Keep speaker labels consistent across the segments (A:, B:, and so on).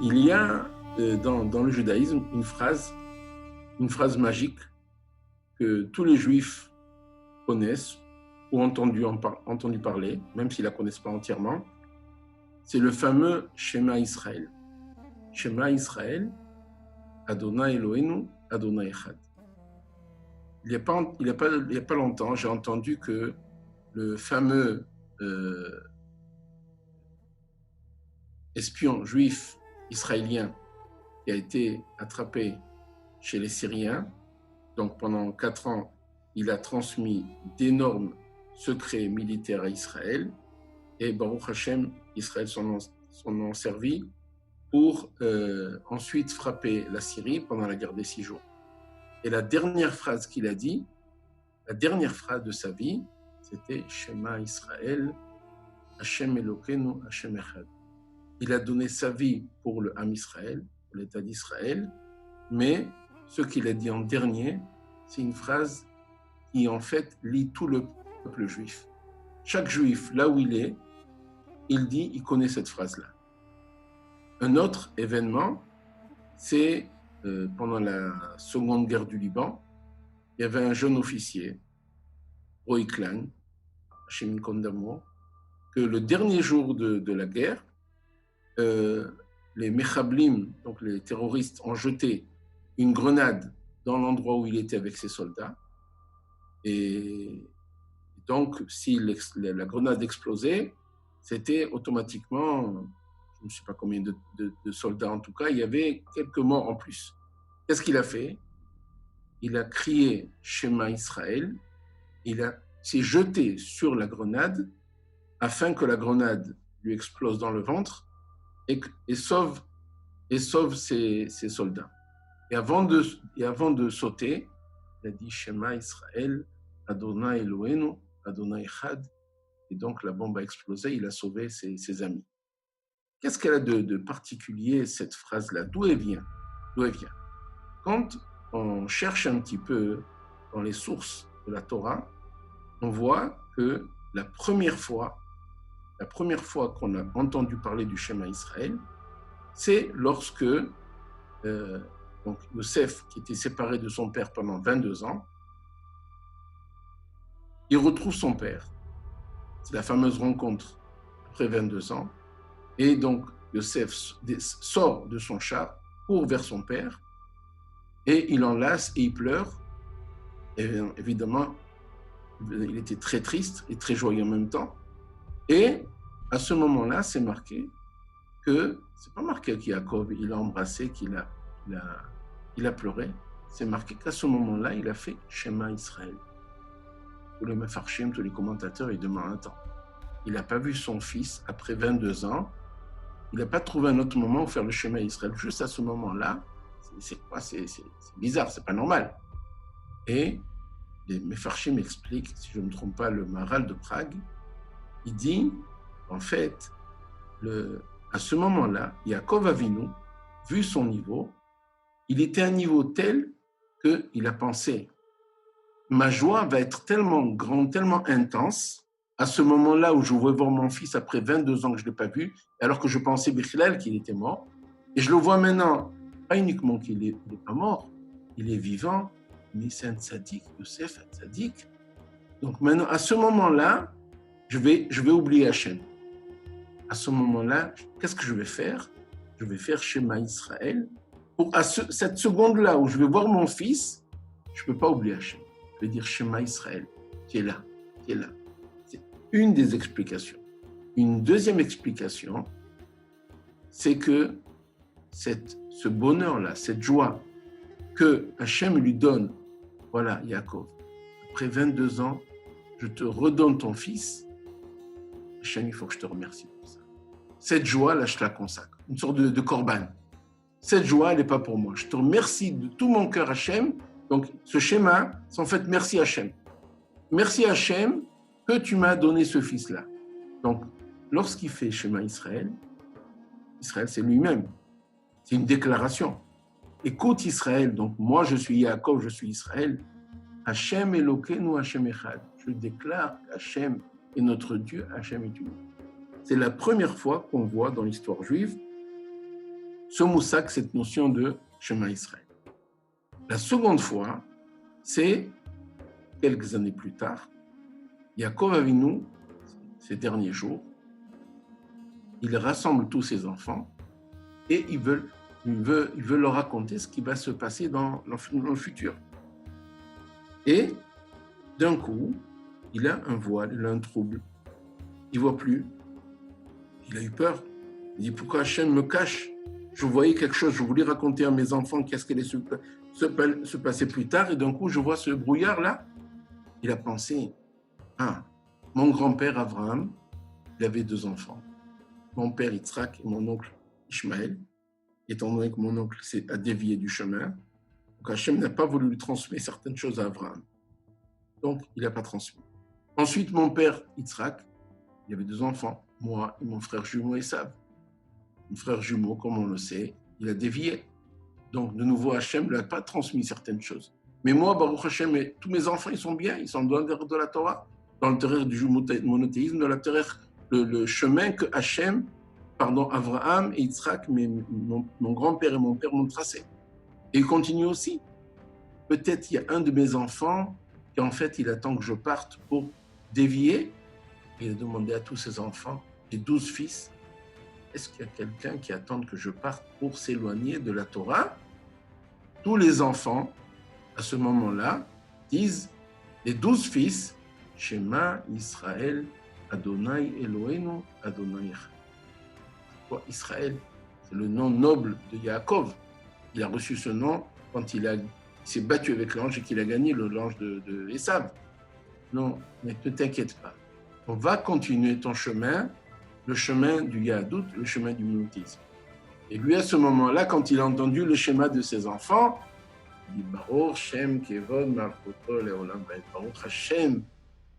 A: Il y a dans le judaïsme une phrase magique que tous les juifs connaissent ou ont entendu parler, même s'ils ne la connaissent pas entièrement. C'est le fameux Shema Israël. Shema Israël, Adonai Eloheinu, Adonai Echad. Il n'y a pas longtemps, j'ai entendu que le fameux espion juif israélien qui a été attrapé chez les Syriens, donc pendant 4 ans, il a transmis d'énormes secrets militaires à Israël, et Baruch Hashem, Israël s'en ont servi pour ensuite frapper la Syrie pendant la guerre des 6 jours. Et la dernière phrase qu'il a dit, la dernière phrase de sa vie, c'était Shema Israël, Hashem Elokeinu, Hashem Echad. Il a donné sa vie pour le Ham Israël, pour l'État d'Israël, mais ce qu'il a dit en dernier, c'est une phrase qui en fait lie tout le peuple juif. Chaque juif, là où il est, il connaît cette phrase-là. Un autre événement, c'est pendant la seconde guerre du Liban, il y avait un jeune officier, Roy Klein, Hashem Yikon Damo, que le dernier jour de la guerre, les Mechablim, donc les terroristes, ont jeté une grenade dans l'endroit où il était avec ses soldats. Et donc, si la grenade explosait, c'était automatiquement, je ne sais pas combien de soldats en tout cas, il y avait quelques morts en plus. Qu'est-ce qu'il a fait? Il a crié Shema Israël, il s'est jeté sur la grenade afin que la grenade lui explose dans le ventre et sauve ses soldats. Et avant de sauter, il a dit Shema Israël, Adonai Eloheinu, Adonai Echad. Et donc la bombe a explosé, il a sauvé ses amis. Qu'est-ce qu'elle a de particulier, cette phrase-là? D'où elle vient? Quand on cherche un petit peu dans les sources de la Torah, on voit que la première fois qu'on a entendu parler du Shema Israël, c'est lorsque donc Yosef, qui était séparé de son père pendant 22 ans, il retrouve son père. C'est la fameuse rencontre après 22 ans. Et donc, Yosef sort de son char, court vers son père, et il l'enlace et il pleure. Et évidemment, il était très triste et très joyeux en même temps. Et à ce moment-là, c'est marqué que, c'est pas marqué qu'Yaakov, il a embrassé, qu'il a pleuré. C'est marqué qu'à ce moment-là, il a fait Shema Israël. Tous les Mefarshim, tous les commentateurs, ils demandent, attends, il n'a pas vu son fils après 22 ans, il n'a pas trouvé un autre moment où faire le Shema Israël. Juste à ce moment-là, c'est quoi? C'est bizarre, c'est pas normal. Et les Mefarshim expliquent, si je ne me trompe pas, le Maharal de Prague, il dit, en fait, à ce moment-là, Yaakov Avinu, vu son niveau, il était à un niveau tel qu'il a pensé, ma joie va être tellement grande, tellement intense, à ce moment-là où je vais voir mon fils après 22 ans que je ne l'ai pas vu, alors que je pensais Bechilal qu'il était mort, et je le vois maintenant, pas uniquement qu'il n'est pas mort, il est vivant, mais c'est un tzaddik, Yosef, un tzaddik. Donc maintenant, à ce moment-là, je vais oublier Hachem. À ce moment-là, qu'est-ce que je vais faire? Je vais faire Shema Israël. Cette seconde-là où je vais voir mon fils, je ne peux pas oublier Hachem. Je vais dire Shema Israël, qui est là. C'est une des explications. Une deuxième explication, c'est que ce bonheur-là, cette joie que Hachem lui donne, voilà, Yaakov, après 22 ans, je te redonne ton fils. Hachem, il faut que je te remercie pour ça. Cette joie-là, je te la consacre. Une sorte de korban. Cette joie, elle n'est pas pour moi. Je te remercie de tout mon cœur, Hachem. Donc, ce schéma, c'est en fait merci Hachem. Merci Hachem que tu m'as donné ce fils-là. Donc, lorsqu'il fait Shema Israël, Israël, c'est lui-même. C'est une déclaration. Écoute Israël, donc moi je suis Yaakov, je suis Israël. Hachem Elokeinu, Hachem Echad. Je déclare qu'Hachem est notre Dieu, Hachem est unique. C'est la première fois qu'on voit dans l'histoire juive ce moussak, cette notion de Shema Israël. La seconde fois, c'est quelques années plus tard, Yaakov Avinu, ces derniers jours, il rassemble tous ses enfants et il veut leur raconter ce qui va se passer dans le futur. Et d'un coup, il a un voile, il a un trouble, il ne voit plus, il a eu peur. Il dit, pourquoi Hachem me cache? Je voyais quelque chose, je voulais raconter à mes enfants qu'est-ce qui allait se passer plus tard, et d'un coup, je vois ce brouillard-là. Il a pensé, mon grand-père Abraham, il avait 2 enfants. Mon père Yitzhak et mon oncle Ishmaël, étant donné que mon oncle a dévié du chemin, donc Hachem n'a pas voulu lui transmettre certaines choses à Abraham. Donc, il n'a pas transmis. Ensuite, mon père Yitzhak, il avait 2 enfants, moi et mon frère jumeau Esav. Mon frère jumeau, comme on le sait, il a dévié. Donc, de nouveau, Hachem ne lui a pas transmis certaines choses. Mais moi, Baruch Hachem, tous mes enfants, ils sont bien, ils sont dans le terrain de la Torah, dans le terrain du monothéisme, dans le terrain, le chemin que Hachem, Abraham et Yitzhak, mon grand-père et mon père m'ont tracé. Et il continue aussi. Peut-être il y a un de mes enfants qui, en fait, il attend que je parte pour dévier. Il a demandé à tous ses enfants, les 12 fils, est-ce qu'il y a quelqu'un qui attend que je parte pour s'éloigner de la Torah? Tous les enfants, à ce moment-là, disent, les 12 fils, Shema Israël, Adonai Eloheinu, Adonai Echad. C'est quoi Israël? C'est le nom noble de Yaakov. Il a reçu ce nom quand il s'est battu avec l'ange et qu'il a gagné l'ange de Esav. Non, mais ne t'inquiète pas. On va continuer ton chemin, le chemin du Yahadout, le chemin du monothéisme. Et lui, à ce moment-là, quand il a entendu le schéma de ses enfants, il dit Baruch Hashem Kevod Malchuto Leolam Vaed.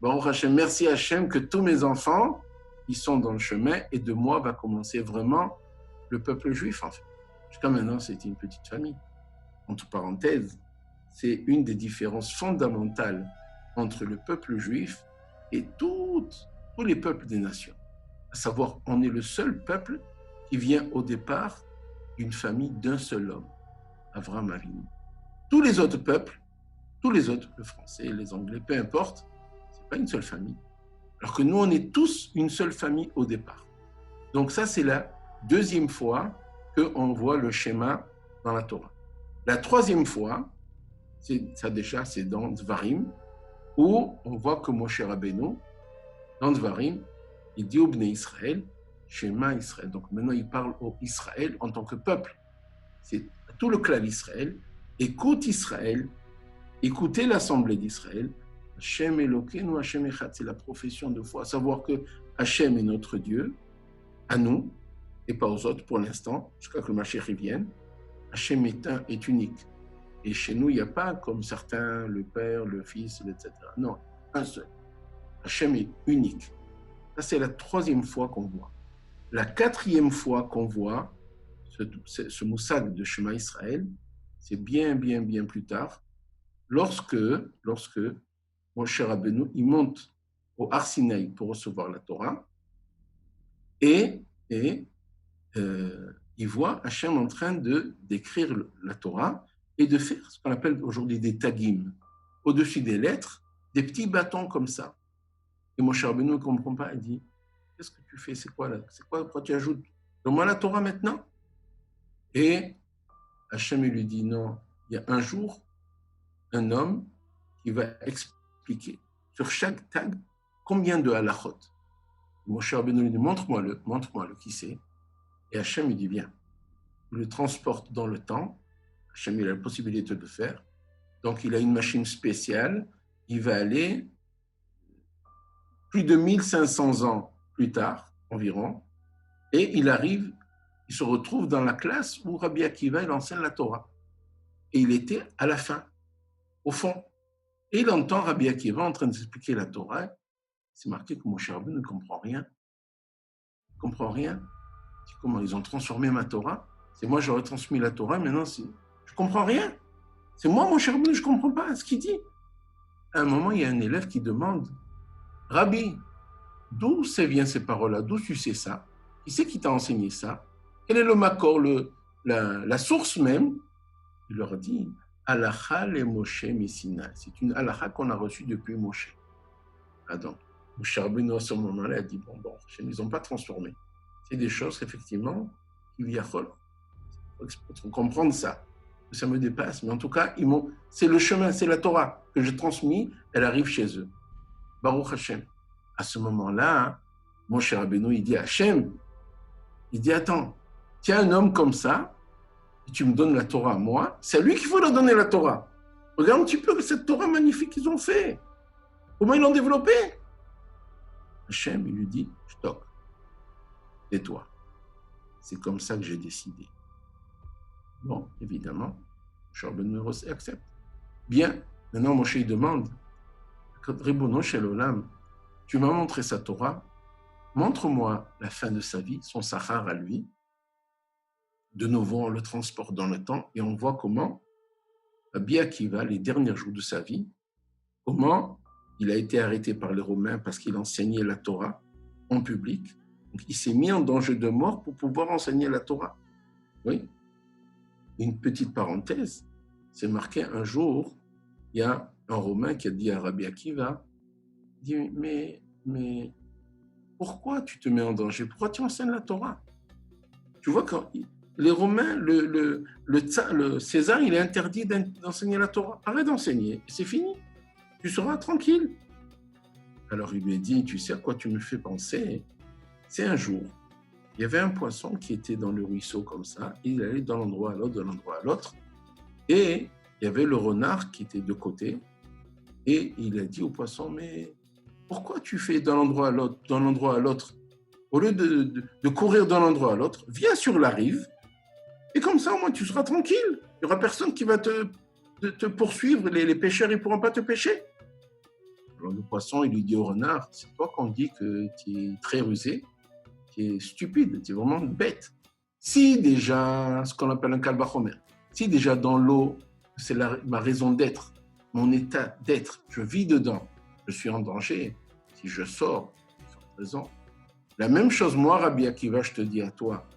A: Baruch Hashem, merci Hashem que tous mes enfants, ils sont dans le chemin et de moi va commencer vraiment le peuple juif, en fait. Jusqu'à maintenant, c'était une petite famille. Entre parenthèses, c'est une des différences fondamentales entre le peuple juif et tous les peuples des nations. À savoir, on est le seul peuple qui vient au départ d'une famille d'un seul homme, Avraham Avinu. Tous les autres peuples, le français, les anglais, peu importe, c'est pas une seule famille. Alors que nous, on est tous une seule famille au départ. Donc ça, c'est la deuxième fois qu'on voit le schéma dans la Torah. La troisième fois, c'est dans Dvarim, où on voit que Moshe Rabbeinu, dans Dvarim, il dit au Bnei Israël, Shema Israël. Donc maintenant, il parle au Israël en tant que peuple. C'est tout le clan d'Israël. Écoute Israël, écoutez l'assemblée d'Israël. Hashem Elokeinu, Hashem Echad, c'est la profession de foi. À savoir que Hashem est notre Dieu, à nous, et pas aux autres pour l'instant, jusqu'à ce que le Mashiach vienne. Hashem est unique. Et chez nous, il n'y a pas comme certains, le Père, le Fils, etc. Non, un seul. Hashem est unique. Ça, c'est la troisième fois qu'on voit. La quatrième fois qu'on voit ce moussag de Shema Israël, c'est bien plus tard, lorsque Moshe Rabbeinu, il monte au Har Sinaï pour recevoir la Torah, et il voit Hachem en train d'écrire la Torah et de faire ce qu'on appelle aujourd'hui des tagim. Au-dessus des lettres, des petits bâtons comme ça. Et Moshe Rabbeinu ne comprend pas, il dit, qu'est-ce que tu fais? C'est quoi là? Pourquoi tu ajoutes? Donne-moi la Torah maintenant. Et Hachem lui dit, non, il y a un jour, un homme qui va expliquer sur chaque tag combien de halachot. Moshe Rabbeinu lui dit, montre-moi-le, qui c'est. Et Hachem lui dit, viens. Il le transporte dans le temps. Hachem, il a la possibilité de le faire. Donc, il a une machine spéciale. Il va aller plus de 1500 ans plus tard, environ, et il se retrouve dans la classe où Rabbi Akiva, il enseigne la Torah. Et il était à la fin, au fond. Et il entend Rabbi Akiva en train d'expliquer la Torah. C'est marqué que Moshe Rabbeinu ne comprend rien. Il ne comprend rien. C'est comment ils ont transformé ma Torah. C'est moi, j'aurais transmis la Torah, maintenant, je ne comprends rien. C'est moi, Moshe Rabbeinu, je ne comprends pas ce qu'il dit. À un moment, il y a un élève qui demande, Rabbi, d'où vient ces paroles-là? D'où tu sais ça? Qui c'est qui t'a enseigné ça? Quel est le makor, la source même, il leur dit Halacha le Moshe Messina. C'est une halacha qu'on a reçue depuis Moshe. Ah donc, Moshe Rabbeinu à ce moment-là a dit bon, ils n'ont pas transformé. C'est des choses, effectivement, qu'il y a. Il faut comprendre ça. Ça me dépasse, mais en tout cas, c'est le chemin, c'est la Torah que j'ai transmise, elle arrive chez eux. Baruch Hashem. À ce moment-là, Moshe Rabbeinu, il dit à Hashem, il dit attends, tu as un homme comme ça, et tu me donnes la Torah à moi, c'est à lui qu'il faut leur donner la Torah. Regarde un petit peu cette Torah magnifique qu'ils ont fait. Comment ils l'ont développée. Hashem, il lui dit, stock, tais-toi. C'est comme ça que j'ai décidé. Bon, évidemment, Moshe Rabbeinu accepte. Bien, maintenant Moshe demande, Ribono Shel Olam, tu m'as montré sa Torah, montre-moi la fin de sa vie, son sahar à lui. De nouveau, on le transporte dans le temps et on voit comment Rabbi Akiva, les derniers jours de sa vie, comment il a été arrêté par les Romains parce qu'il enseignait la Torah en public. Donc, il s'est mis en danger de mort pour pouvoir enseigner la Torah. Oui. Une petite parenthèse, c'est marqué un jour, il y a un Romain qui a dit à Rabbi Akiva, il dit, mais pourquoi tu te mets en danger? Pourquoi tu enseignes la Torah? Tu vois, quand les Romains, le César, il est interdit d'enseigner la Torah. Arrête d'enseigner, c'est fini. Tu seras tranquille. Alors il lui a dit, tu sais à quoi tu me fais penser? C'est un jour, il y avait un poisson qui était dans le ruisseau comme ça, il allait d'un endroit à l'autre, de l'endroit à l'autre, et il y avait le renard qui était de côté, et il a dit au poisson, mais pourquoi tu fais d'un endroit à l'autre, au lieu de courir d'un endroit à l'autre, viens sur la rive, et comme ça au moins tu seras tranquille, il n'y aura personne qui va te poursuivre, les pêcheurs ils ne pourront pas te pêcher. Alors le poisson, il lui dit au renard, c'est toi qu'on dit que tu es très rusé, tu es stupide, tu es vraiment bête. Si déjà, ce qu'on appelle un kalbachomer, si déjà dans l'eau, c'est ma raison d'être, mon état d'être, je vis dedans, je suis en danger, si je sors, sans raison. La même chose, moi, Rabbi Akiva, je te dis à toi,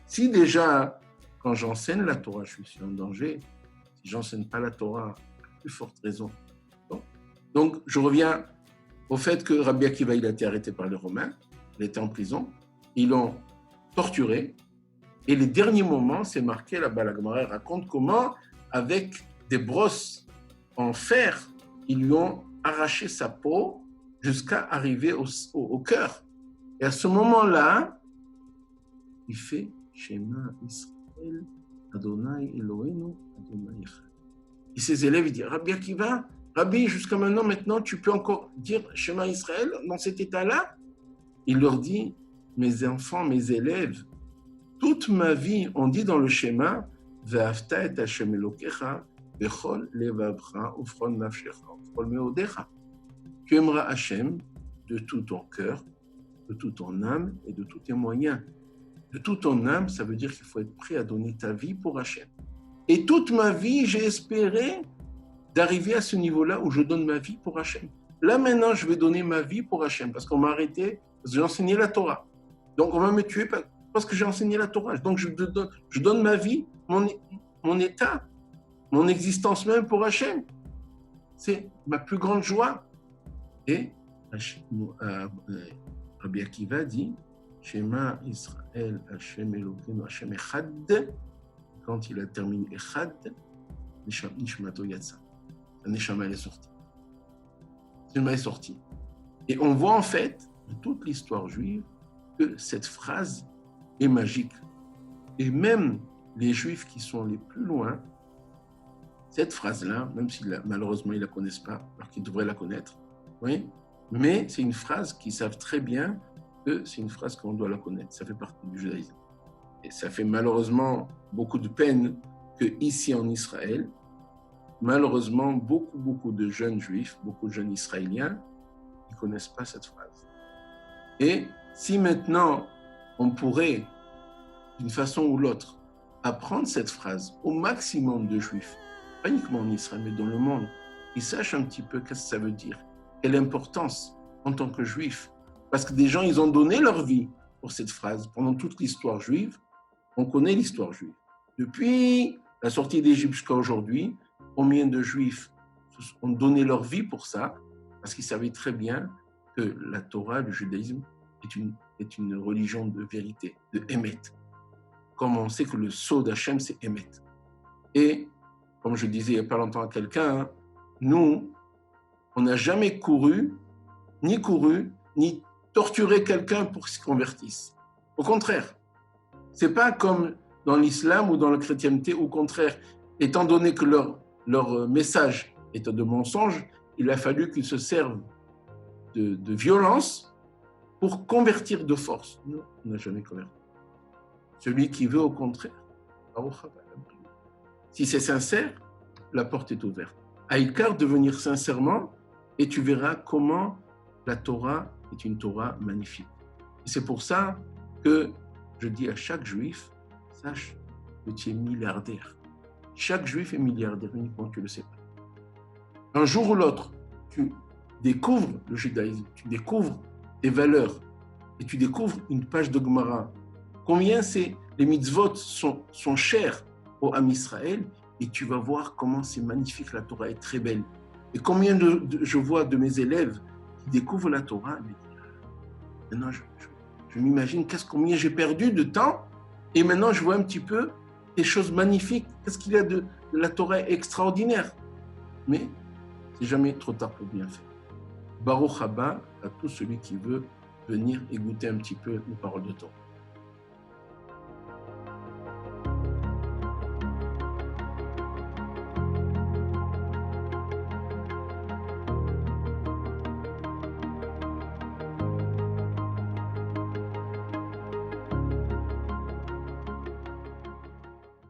A: si déjà, quand j'enseigne la Torah, je suis en danger, si j'enseigne pas la Torah, plus forte raison. Donc, je reviens au fait que Rabbi Akiva, il a été arrêté par les Romains, il était en prison, ils l'ont torturé, et les derniers moments, c'est marqué là-bas, la Gemara raconte comment, avec des brosses en fer, ils lui ont arraché sa peau jusqu'à arriver au cœur. Et à ce moment-là, il fait Shema Israël, Adonai Eloheinu, Adonai Echad. Et ses élèves, ils disent, Rabbi Akiva, Rabbi, jusqu'à maintenant, tu peux encore dire Shema Israël dans cet état-là? Il leur dit, mes enfants, mes élèves, toute ma vie, on dit dans le schéma, Ve'afta et Hashem Elokecha, Bechol levavcha, ufron nafshecha, ufron meodecha. Tu aimeras Hashem de tout ton cœur, de toute ton âme et de tous tes moyens. De toute ton âme, ça veut dire qu'il faut être prêt à donner ta vie pour Hashem. Et toute ma vie, j'ai espéré d'arriver à ce niveau-là où je donne ma vie pour Hashem. Là, maintenant, je vais donner ma vie pour Hashem parce qu'on m'a arrêté, parce que j'ai enseigné la Torah. Donc, on va me tuer parce que j'ai enseigné la Torah. Donc, je donne ma vie, mon état, mon existence même pour Hashem. C'est ma plus grande joie. Et Rabbi Akiva dit, Shema Israël, Hashem Elokeinu, Hashem Echad. Quand il a terminé Echad, Nishmato Yatsa. La Neshama est sortie. La Neshama est sortie. Et on voit en fait, dans toute l'histoire juive, que cette phrase est magique. Et même les Juifs qui sont les plus loin, cette phrase-là, même si malheureusement ils ne la connaissent pas, alors qu'ils devraient la connaître, oui, mais c'est une phrase qu'ils savent très bien que c'est une phrase qu'on doit la connaître. Ça fait partie du judaïsme. Et ça fait malheureusement beaucoup de peine qu'ici en Israël, malheureusement, beaucoup de jeunes juifs, beaucoup de jeunes israéliens, ils ne connaissent pas cette phrase. Et si maintenant, on pourrait, d'une façon ou l'autre, apprendre cette phrase au maximum de juifs, pas uniquement en Israël, mais dans le monde, qu'ils sachent un petit peu qu'est-ce que ça veut dire, quelle importance en tant que juifs. Parce que des gens, ils ont donné leur vie pour cette phrase. Pendant toute l'histoire juive, on connaît l'histoire juive. Depuis la sortie d'Égypte jusqu'à aujourd'hui, combien de Juifs ont donné leur vie pour ça, parce qu'ils savaient très bien que la Torah, le judaïsme, est une religion de vérité, de Emet. Comme on sait que le sceau d'Hachem, c'est Emet. Et, comme je disais il n'y a pas longtemps à quelqu'un, nous, on n'a jamais couru, ni torturé quelqu'un pour qu'il se convertisse. Au contraire, ce n'est pas comme dans l'islam ou dans la chrétienté, au contraire, étant donné que leur message est de mensonge, il a fallu qu'ils se servent de violence pour convertir de force. Non, on n'a jamais converti. Celui qui veut, au contraire, si c'est sincère, la porte est ouverte. Aïkar de venir sincèrement, et tu verras comment la Torah est une Torah magnifique. Et c'est pour ça que je dis à chaque juif, sache que tu es milliardaire. Chaque juif est milliardaire, uniquement tu ne le sais pas. Un jour ou l'autre, tu découvres le judaïsme, tu découvres des valeurs, et tu découvres une page de Gemara. Combien les mitzvot sont chers au Ham Israël, et tu vas voir comment c'est magnifique, la Torah est très belle. Et combien je vois de mes élèves qui découvrent la Torah, mais maintenant je m'imagine combien j'ai perdu de temps, et maintenant je vois un petit peu des choses magnifiques. Qu'est-ce qu'il y a de la Torah extraordinaire. Mais c'est jamais trop tard pour bien faire. Baruch haba à tout celui qui veut venir et goûter un petit peu les paroles de Torah.